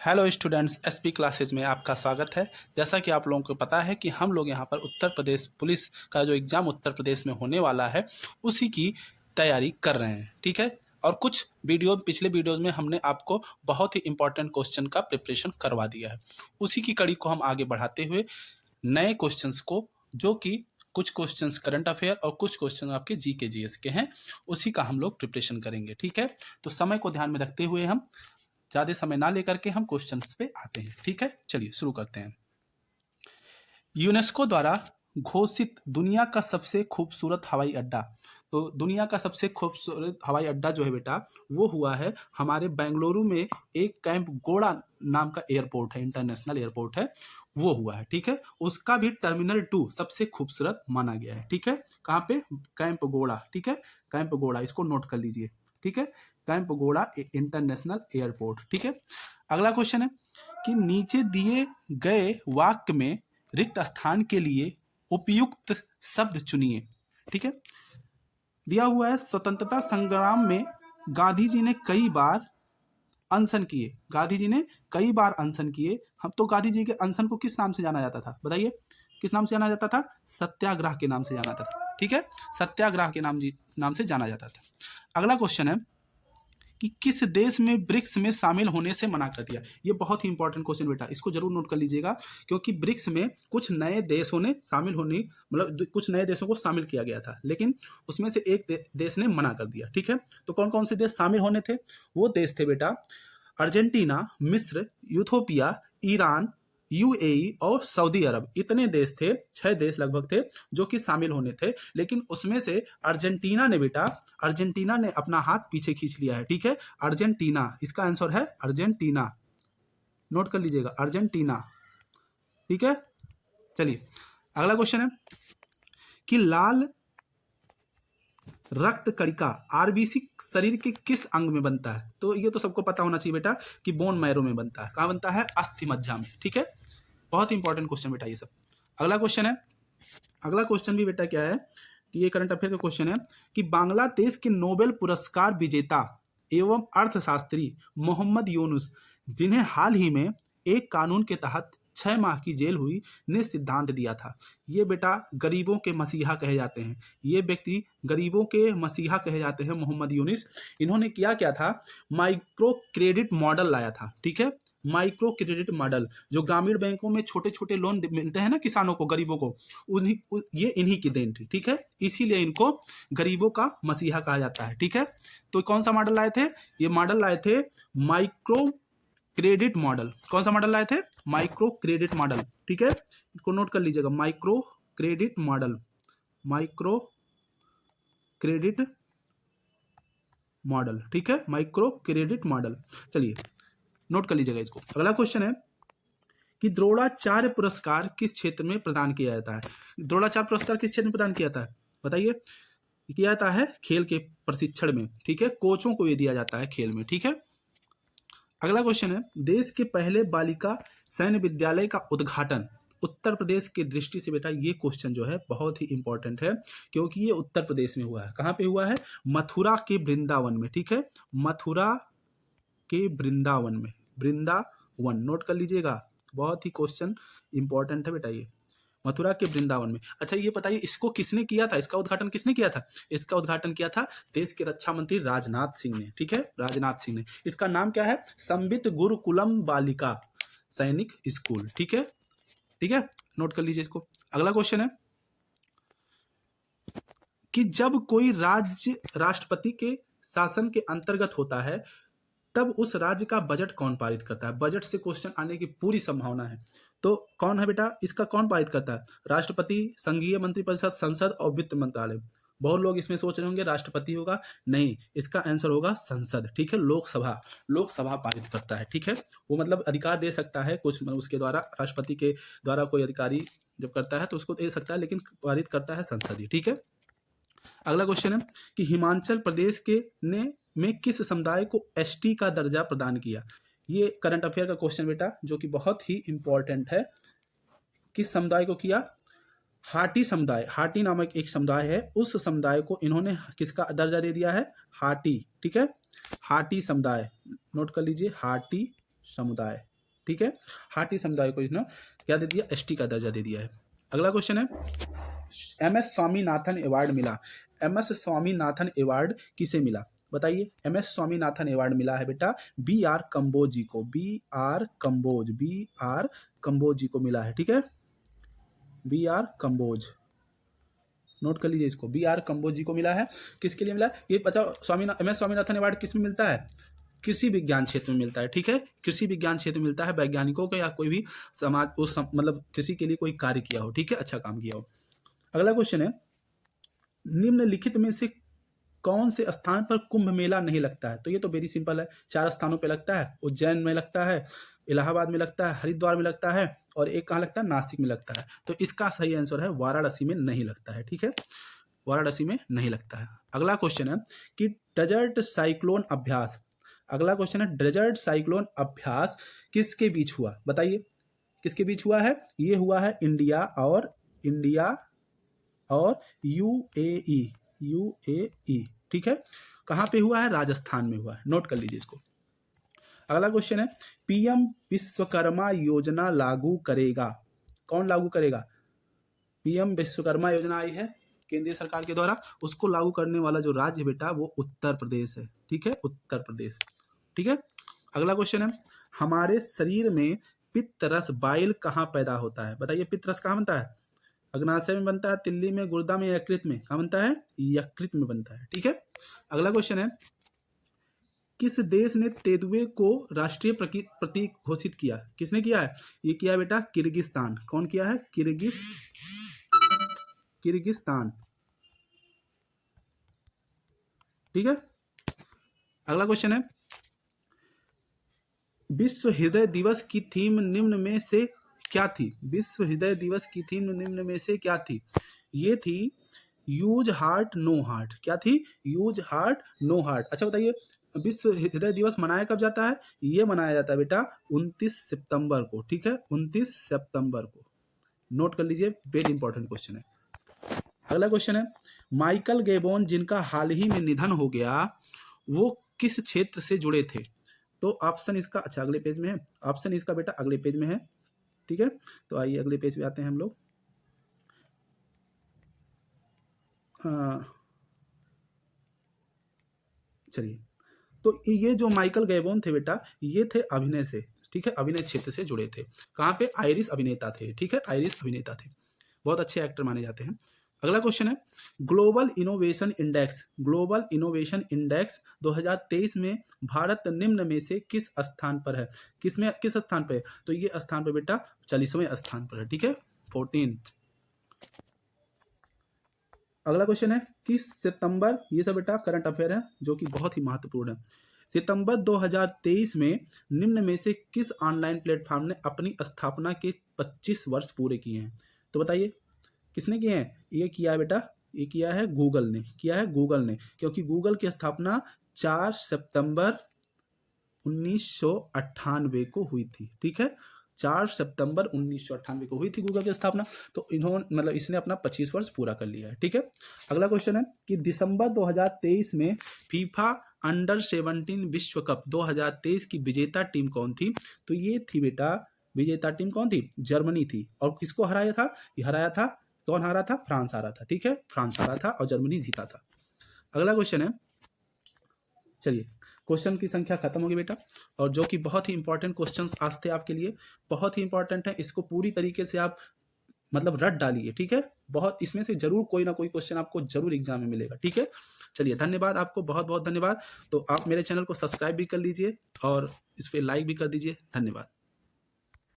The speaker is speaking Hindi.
हेलो स्टूडेंट्स, एसपी क्लासेज में आपका स्वागत है। जैसा कि आप लोगों को पता है कि हम लोग यहाँ पर उत्तर प्रदेश पुलिस का जो एग्ज़ाम उत्तर प्रदेश में होने वाला है उसी की तैयारी कर रहे हैं, ठीक है। और कुछ पिछले वीडियोज़ में हमने आपको बहुत ही इंपॉर्टेंट क्वेश्चन का प्रिपरेशन करवा दिया है। उसी की कड़ी को हम आगे बढ़ाते हुए नए क्वेश्चंस को, जो कि कुछ क्वेश्चंस करंट अफेयर और कुछ क्वेश्चन आपके जीके जीएस के हैं, उसी का हम लोग प्रिपरेशन करेंगे, ठीक है। तो समय को ध्यान में रखते हुए हम ज़्यादा समय ना लेकर के हम क्वेश्चंस पे आते हैं, ठीक है। चलिए शुरू करते हैं। यूनेस्को द्वारा घोषित दुनिया का सबसे खूबसूरत हवाई अड्डा, तो दुनिया का सबसे खूबसूरत हवाई अड्डा जो है बेटा वो हुआ है हमारे बेंगलुरु में एक कैंप गोड़ा नाम का एयरपोर्ट है, इंटरनेशनल एयरपोर्ट है, वो हुआ है, ठीक है। उसका भी टर्मिनल 2 सबसे खूबसूरत माना गया है, ठीक है। कहाँ पे? कैंप गोड़ा, ठीक है। कैंप गोड़ा, इसको नोट कर लीजिए, ठीक है। कैंप गोड़ा इंटरनेशनल एयरपोर्ट, ठीक है। अगला क्वेश्चन है कि नीचे दिए गए वाक्य में रिक्त स्थान के लिए उपयुक्त शब्द चुनिए, ठीक है। दिया हुआ है स्वतंत्रता संग्राम में गांधी जी ने कई बार अनशन किए। गांधी जी ने कई बार अनशन किए। हम तो गांधी जी के अनशन को किस नाम से जाना जाता था, बताइए? किस नाम से जाना जाता था? सत्याग्रह के नाम से जाना जाता था, ठीक है। सत्याग्रह के नाम से जाना जाता था। अगला क्वेश्चन है कि किस देश में ब्रिक्स में शामिल होने से मना कर दिया। ये बहुत ही इंपॉर्टेंट क्वेश्चन बेटा, इसको जरूर नोट कर लीजिएगा, क्योंकि ब्रिक्स में कुछ नए देशों ने शामिल होने, मतलब कुछ नए देशों को शामिल किया गया था, लेकिन उसमें से एक देश ने मना कर दिया, ठीक है। तो कौन कौन से देश शामिल होने थे? वो देश थे बेटा अर्जेंटीना, मिस्र, यूथोपिया, ईरान, यूएई और सऊदी अरब। इतने देश थे, 6 देश लगभग थे जो कि शामिल होने थे, लेकिन उसमें से अर्जेंटीना ने अपना हाथ पीछे खींच लिया है, ठीक है। अर्जेंटीना, इसका आंसर है अर्जेंटीना, नोट कर लीजिएगा, अर्जेंटीना, ठीक है। चलिए अगला क्वेश्चन है कि लाल रक्त कणिका आरबीसी शरीर के किस अंग में बनता है? तो ये तो सबको पता होना चाहिए बेटा कि बोन मैरो में बनता है। कहाँ बनता है? अस्थि मज्जा में, ठीक है। बहुत ही इंपॉर्टेंट क्वेश्चन बेटा ये सब। अगला क्वेश्चन है, अगला क्वेश्चन भी बेटा क्या है कि ये करंट अफेयर का क्वेश्चन है कि बांग्लादेश के नोबेल पुरस्कार विजेता एवं अर्थशास्त्री मोहम्मद यूनुस, जिन्हें हाल ही में एक कानून के तहत 6 माह की जेल हुई, ने सिद्धांत दिया था। ये बेटा गरीबों के मसीहा कहे जाते हैं, ये व्यक्ति गरीबों के मसीहा कहे जाते हैं, मोहम्मद यूनुस। इन्होंने किया क्या था? माइक्रो क्रेडिट मॉडल लाया था, ठीक है। माइक्रो क्रेडिट मॉडल, जो ग्रामीण बैंकों में छोटे छोटे लोन मिलते हैं ना किसानों को, गरीबों को, ये इन्हीं की देन थी, ठीक है। इसीलिए इनको गरीबों का मसीहा कहा जाता है, ठीक है। तो कौन सा मॉडल लाए थे? ये मॉडल लाए थे माइक्रो क्रेडिट मॉडल। कौन सा मॉडल लाए थे? माइक्रो क्रेडिट मॉडल, ठीक है। इसको नोट कर लीजिएगा, micro credit model, micro credit model, ठीक है, माइक्रो क्रेडिट मॉडल। चलिए नोट कर लीजिएगा इसको। अगला क्वेश्चन है कि द्रोणाचार्य पुरस्कार किस क्षेत्र में प्रदान किया जाता है? द्रोणाचार्य पुरस्कार किस क्षेत्र में प्रदान किया जाता है, बताइए? किया जाता है खेल के प्रशिक्षण में, ठीक है। कोचों को ये दिया जाता है खेल में, ठीक है। अगला क्वेश्चन है, देश के पहले बालिका सैन्य विद्यालय का उद्घाटन उत्तर प्रदेश की दृष्टि से बेटा, ये क्वेश्चन जो है बहुत ही इंपॉर्टेंट है, क्योंकि ये उत्तर प्रदेश में हुआ है। कहाँ पे हुआ है? मथुरा के वृंदावन में, ठीक है। मथुरा के वृंदावन में, वृंदावन, नोट कर लीजिएगा, बहुत ही क्वेश्चन इंपॉर्टेंट है बेटा ये, मथुरा के वृंदावन में। अच्छा ये बताइए, इसको किसने किया था? इसका उद्घाटन किसने किया था? इसका उद्घाटन किया था देश के रक्षा मंत्री राजनाथ सिंह ने, ठीक है, राजनाथ सिंह ने। इसका नाम क्या है? संबित गुरुकुलम बालिका सैनिक स्कूल, ठीक है, ठीक है, नोट कर लीजिए इसको। अगला क्वेश्चन है कि जब कोई राज्य राष्ट्रपति के शासन के अंतर्गत होता है तब उस राज्य का बजट कौन पारित करता है? बजट से क्वेश्चन आने की पूरी संभावना है। तो कौन है बेटा? इसका कौन पारित करता है? राष्ट्रपति, संघीय मंत्रिपरिषद, संसद और वित्त मंत्रालय। बहुत लोग इसमें सोच रहे होंगे राष्ट्रपति होगा, नहीं, इसका आंसर होगा संसद, ठीक है। लोकसभा, लोकसभा पारित करता है, ठीक है। वो मतलब अधिकार दे सकता है कुछ, उसके द्वारा, राष्ट्रपति के द्वारा कोई अधिकारी जब करता है तो उसको दे सकता है, लेकिन पारित करता है संसद ही, ठीक है। अगला क्वेश्चन है कि हिमाचल प्रदेश के ने में किस समुदाय को एसटी का दर्जा प्रदान किया? ये करंट अफेयर का क्वेश्चन बेटा, जो कि बहुत ही इंपॉर्टेंट है। किस समुदाय को किया? हाटी समुदाय, हाटी नामक एक समुदाय है, उस समुदाय को इन्होंने किसका दर्जा दे दिया है? हाटी, ठीक है, हाटी समुदाय, नोट कर लीजिए, हाटी समुदाय, ठीक है, हाटी समुदाय को इसने क्या दे दिया, एसटी का दर्जा दे दिया है। अगला क्वेश्चन है, MS स्वामीनाथन अवार्ड मिला, MS स्वामीनाथन अवार्ड किसे मिला, बताइए। MS स्वामीनाथन अवार्ड मिला है बेटा BR कंबोज जी को, BR कंबोज जी को मिला है, ठीक है, BR कंबोज, नोट कर लीजिए इसको, BR कंबोज जी को मिला है। किसके लिए मिला, ये पता, MS स्वामीनाथन अवार्ड किस में मिलता है, कृषि विज्ञान क्षेत्र में मिलता है, ठीक है, कृषि विज्ञान क्षेत्र में मिलता है, वैज्ञानिकों को या कोई भी समाज उस मतलब कृषि के लिए कोई कार्य किया हो, ठीक है, अच्छा काम किया हो। अगला क्वेश्चन है, निम्नलिखित में से कौन से स्थान पर कुंभ मेला नहीं लगता है, तो ये तो वेरी सिंपल है, 4 स्थानों पे लगता है, उज्जैन में लगता है, इलाहाबाद में लगता है, हरिद्वार में लगता है, और एक कहाँ लगता है, नासिक में लगता है। तो इसका सही आंसर है वाराणसी में नहीं लगता है, ठीक है, वाराणसी में नहीं लगता है। अगला क्वेश्चन है कि डेजर्ट साइक्लोन अभ्यास, अगला क्वेश्चन है डेजर्ट साइक्लोन अभ्यास किसके बीच हुआ, बताइए किसके बीच हुआ है, ये हुआ है इंडिया और यूएई, ठीक है, कहाँ पे हुआ है, राजस्थान में हुआ है, नोट कर लीजिए इसको। अगला क्वेश्चन है, PM विश्वकर्मा योजना लागू करेगा, कौन लागू करेगा, PM विश्वकर्मा योजना आई है केंद्रीय सरकार के द्वारा, उसको लागू करने वाला जो राज्य बेटा वो उत्तर प्रदेश है, ठीक है, उत्तर प्रदेश, ठीक है। अगला क्वेश्चन है, हमारे शरीर में पित्त रस बाइल कहाँ पैदा होता है, बताइए पित्त रस कहाँ बनता है, अग्नाशय में बनता है, तिल्ली में, गुर्दा में, यकृत में, कहाँ बनता है, यकृत में बनता है, ठीक है। अगला क्वेश्चन है, किस देश ने तेंदुए को राष्ट्रीय प्रतीक घोषित किया, किसने किया है, ये किया बेटा किर्गिस्तान, कौन किया है, किर्गिस्तान, ठीक है। अगला क्वेश्चन है, विश्व हृदय दिवस की थीम निम्न में से क्या थी, विश्व हृदय दिवस की थीम निम्न में से क्या थी, ये थी यूज हार्ट नो हार्ट, क्या थी, यूज हार्ट नो हार्ट। अच्छा बताइए विश्व हृदय दिवस मनाया कब जाता है, ये मनाया जाता है बेटा 29 सितंबर को, ठीक है, 29 सितंबर को, नोट कर लीजिए, वेरी इंपॉर्टेंट क्वेश्चन है। अगला क्वेश्चन है, माइकल गैबोन जिनका हाल ही में निधन हो गया वो किस क्षेत्र से जुड़े थे, तो ऑप्शन इसका, अच्छा अगले पेज में है, ऑप्शन इसका बेटा अगले पेज में है, ठीक है। तो आइए अगले पेज पे आते हैं हम लोग, चलिए, तो ये जो माइकल गैबोन थे बेटा ये थे अभिनय से, ठीक है, अभिनय क्षेत्र से जुड़े थे, कहाँ पे, आयरिश अभिनेता थे, ठीक है, आयरिश अभिनेता थे, बहुत अच्छे एक्टर माने जाते हैं। अगला क्वेश्चन है, ग्लोबल इनोवेशन इंडेक्स 2023 में भारत निम्न में से किस स्थान पर है, किस स्थान पर है, तो ये स्थान पर बेटा 40वें स्थान पर है, ठीक है, 14। अगला क्वेश्चन है कि सितंबर, ये सब बेटा करंट अफेयर है जो कि बहुत ही महत्वपूर्ण है, सितंबर 2023 में निम्न में से किस ऑनलाइन प्लेटफॉर्म ने अपनी स्थापना के 25 वर्ष पूरे किए हैं, तो बताइए किसने किए हैं, ये किया है बेटा, ये किया है गूगल ने, किया है गूगल ने, क्योंकि गूगल की स्थापना 4 सितंबर 1998 को हुई थी, ठीक है, 4 सितंबर 1998 को हुई थी गूगल की स्थापना, तो इन्होंने मतलब इसने अपना 25 वर्ष पूरा कर लिया है, ठीक है। अगला क्वेश्चन है कि दिसंबर 2023 में फीफा अंडर 17 विश्व कप 2023 की विजेता टीम कौन थी, तो ये थी बेटा विजेता टीम कौन थी, जर्मनी थी, और किसको हराया था, ये हराया था, कौन हारा था, फ्रांस हारा था, ठीक है, फ्रांस हारा था और जर्मनी जीता था। अगला क्वेश्चन है, चलिए क्वेश्चन की संख्या खत्म होगी बेटा, और जो कि बहुत ही इंपॉर्टेंट क्वेश्चंस आज थे आपके लिए, बहुत ही इंपॉर्टेंट है, इसको पूरी तरीके से आप मतलब रट डालिए, ठीक है, बहुत इसमें से जरूर कोई ना कोई क्वेश्चन आपको जरूर एग्जाम में मिलेगा, ठीक है। चलिए धन्यवाद, आपको बहुत बहुत धन्यवाद, तो आप मेरे चैनल को सब्सक्राइब भी कर लीजिए और इस पर लाइक भी कर दीजिए, धन्यवाद।